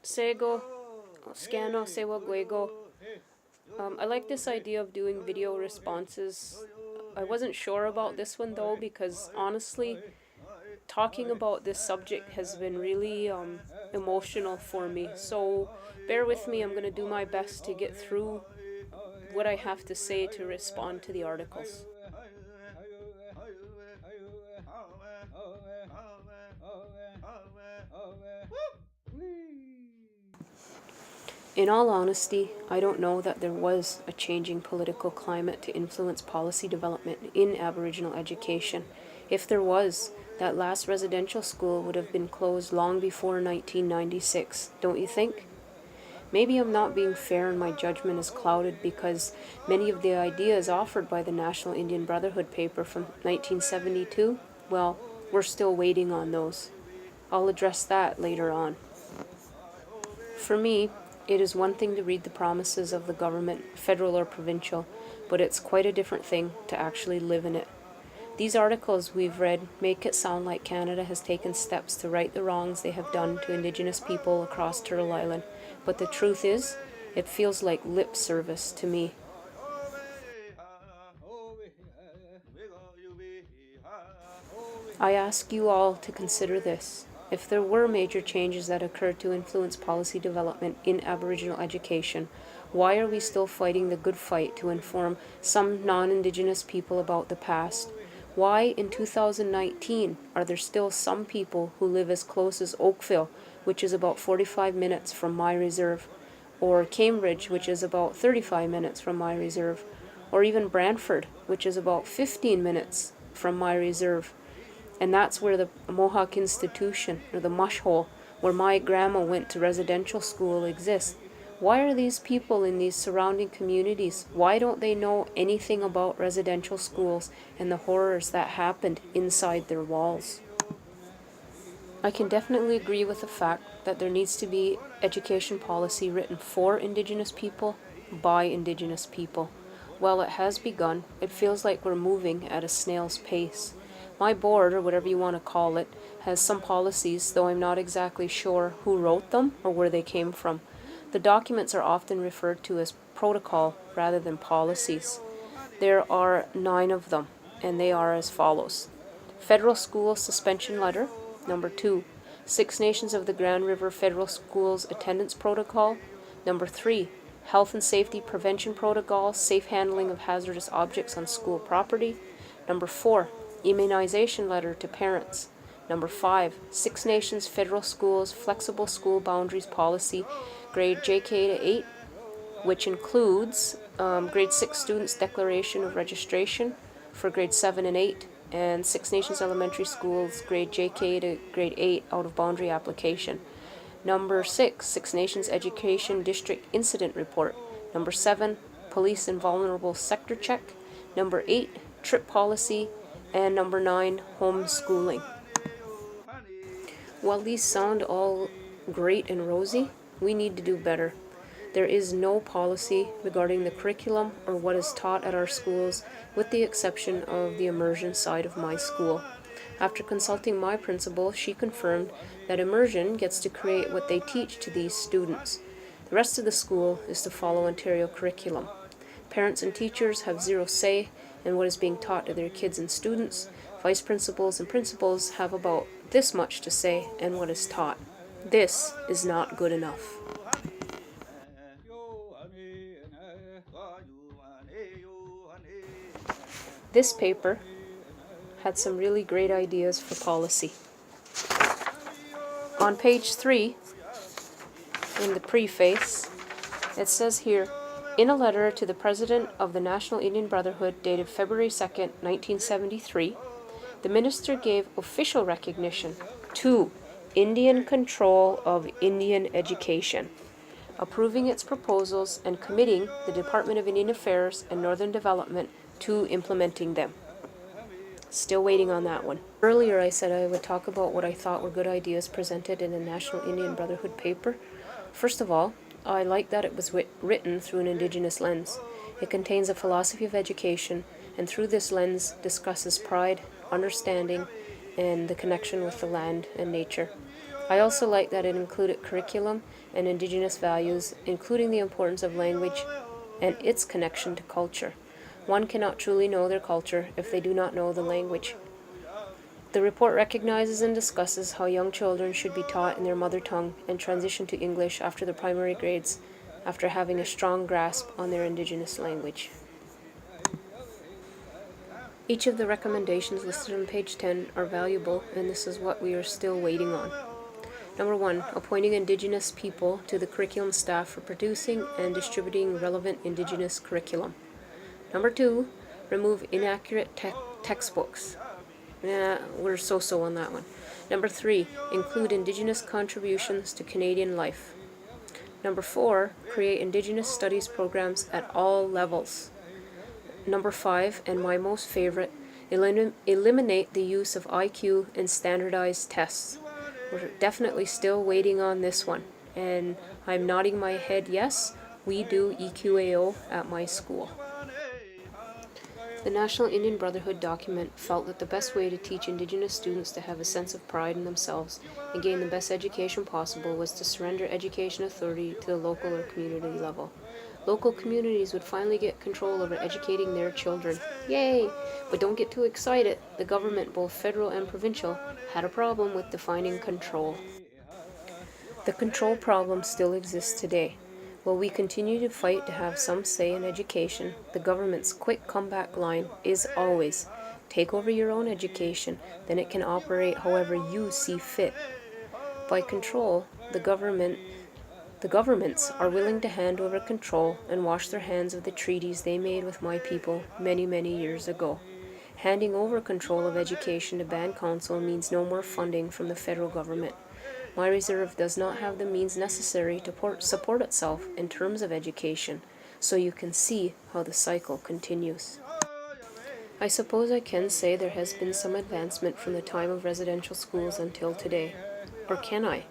Sego, Scano, Sewa Guego. I like this idea of doing video responses. I wasn't sure about this one though, because honestly, talking about this subject has been really emotional for me. So bear with me, I'm going to do my best to get through what I have to say to respond to the articles. In all honesty, I don't know that there was a changing political climate to influence policy development in Aboriginal education. If there was, that last residential school would have been closed long before 1996, don't you think? Maybe I'm not being fair and my judgment is clouded because many of the ideas offered by the National Indian Brotherhood paper from 1972, well, we're still waiting on those. I'll address that later on. For me, it is one thing to read the promises of the government, federal or provincial, but it's quite a different thing to actually live in it. These articles we've read make it sound like Canada has taken steps to right the wrongs they have done to Indigenous people across Turtle Island, but the truth is, it feels like lip service to me. I ask you all to consider this. If there were major changes that occurred to influence policy development in Aboriginal education, why are we still fighting the good fight to inform some non-Indigenous people about the past? Why, in 2019, are there still some people who live as close as Oakville, which is about 45 minutes from my reserve, or Cambridge, which is about 35 minutes from my reserve, or even Brantford, which is about 15 minutes from my reserve? And that's where the Mohawk Institution, or the Mush Hole, where my grandma went to residential school, exists. Why are these people in these surrounding communities, why don't they know anything about residential schools and the horrors that happened inside their walls? I can definitely agree with the fact that there needs to be education policy written for Indigenous people, by Indigenous people. While it has begun, it feels like we're moving at a snail's pace. My board, or whatever you want to call it, has some policies, though I'm not exactly sure who wrote them or where they came from. The documents are often referred to as protocol rather than policies. There are 9 of them, and they are as follows. Federal School Suspension Letter, number 2. Six Nations of the Grand River Federal Schools Attendance Protocol, number 3. Health and Safety Prevention Protocol, Safe Handling of Hazardous Objects on School Property, number 4. Immunization Letter to Parents. Number 5, Six Nations Federal Schools Flexible School Boundaries Policy, grade JK to 8, which includes grade 6 students' declaration of registration for grade 7 and 8, and Six Nations Elementary Schools grade JK to grade 8 out of boundary application. Number 6, Six Nations Education District Incident Report. Number 7, Police and Vulnerable Sector Check. Number 8, Trip Policy. And number 9, homeschooling. While these sound all great and rosy, we need to do better. There is no policy regarding the curriculum or what is taught at our schools, with the exception of the immersion side of my school. After consulting my principal, she confirmed that immersion gets to create what they teach to these students. The rest of the school is to follow Ontario curriculum. Parents and teachers have zero say in what is being taught to their kids and students. Vice principals and principals have about this much to say in what is taught. This is not good enough. This paper had some really great ideas for policy. On page 3, in the preface, it says here, in a letter to the President of the National Indian Brotherhood dated February 2nd, 1973, the Minister gave official recognition to Indian control of Indian education, approving its proposals and committing the Department of Indian Affairs and Northern Development to implementing them. Still waiting on that one. Earlier I said I would talk about what I thought were good ideas presented in the National Indian Brotherhood paper. First of all, I like that it was written through an Indigenous lens. It contains a philosophy of education, and through this lens discusses pride, understanding, and the connection with the land and nature. I also like that it included curriculum and Indigenous values, including the importance of language and its connection to culture. One cannot truly know their culture if they do not know the language. The report recognizes and discusses how young children should be taught in their mother tongue and transition to English after the primary grades after having a strong grasp on their Indigenous language. Each of the recommendations listed on page 10 are valuable, and this is what we are still waiting on. Number 1, appointing Indigenous people to the curriculum staff for producing and distributing relevant Indigenous curriculum. Number 2, remove inaccurate textbooks. We're so-so on that one. Number 3, include Indigenous contributions to Canadian life. Number 4, create Indigenous studies programs at all levels. Number 5, and my most favorite, eliminate the use of IQ and standardized tests. We're definitely still waiting on this one, and I'm nodding my head yes, we do EQAO at my school. The National Indian Brotherhood document felt that the best way to teach Indigenous students to have a sense of pride in themselves and gain the best education possible was to surrender education authority to the local or community level. Local communities would finally get control over educating their children. Yay! But don't get too excited. The government, both federal and provincial, had a problem with defining control. The control problem still exists today. While we continue to fight to have some say in education, the government's quick comeback line is always, take over your own education, then it can operate however you see fit. By control, the governments are willing to hand over control and wash their hands of the treaties they made with my people many, many years ago. Handing over control of education to Band Council means no more funding from the federal government. My reserve does not have the means necessary to support itself in terms of education, so you can see how the cycle continues. I suppose I can say there has been some advancement from the time of residential schools until today. Or can I?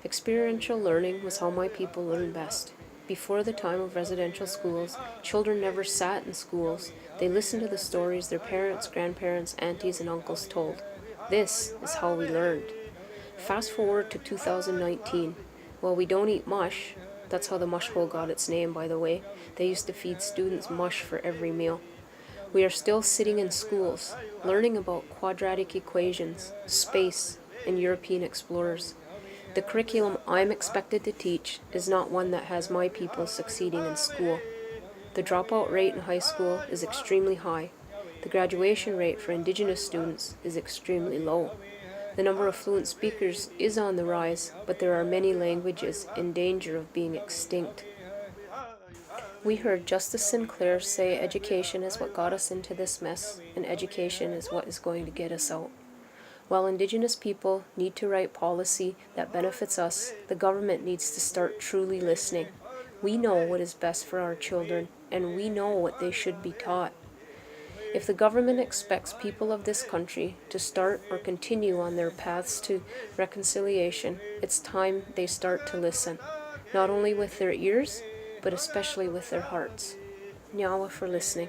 Experiential learning was how my people learned best. Before the time of residential schools, children never sat in schools. They listened to the stories their parents, grandparents, aunties, and uncles told. This is how we learned. Fast forward to 2019. While we don't eat mush, that's how the mush hole got its name, by the way. They used to feed students mush for every meal. We are still sitting in schools, learning about quadratic equations, space, and European explorers. The curriculum I'm expected to teach is not one that has my people succeeding in school. The dropout rate in high school is extremely high. The graduation rate for Indigenous students is extremely low. The number of fluent speakers is on the rise, but there are many languages in danger of being extinct. We heard Justice Sinclair say education is what got us into this mess, and education is what is going to get us out. While Indigenous people need to write policy that benefits us, the government needs to start truly listening. We know what is best for our children, and we know what they should be taught. If the government expects people of this country to start or continue on their paths to reconciliation, it's time they start to listen, not only with their ears, but especially with their hearts. Nyawa for listening.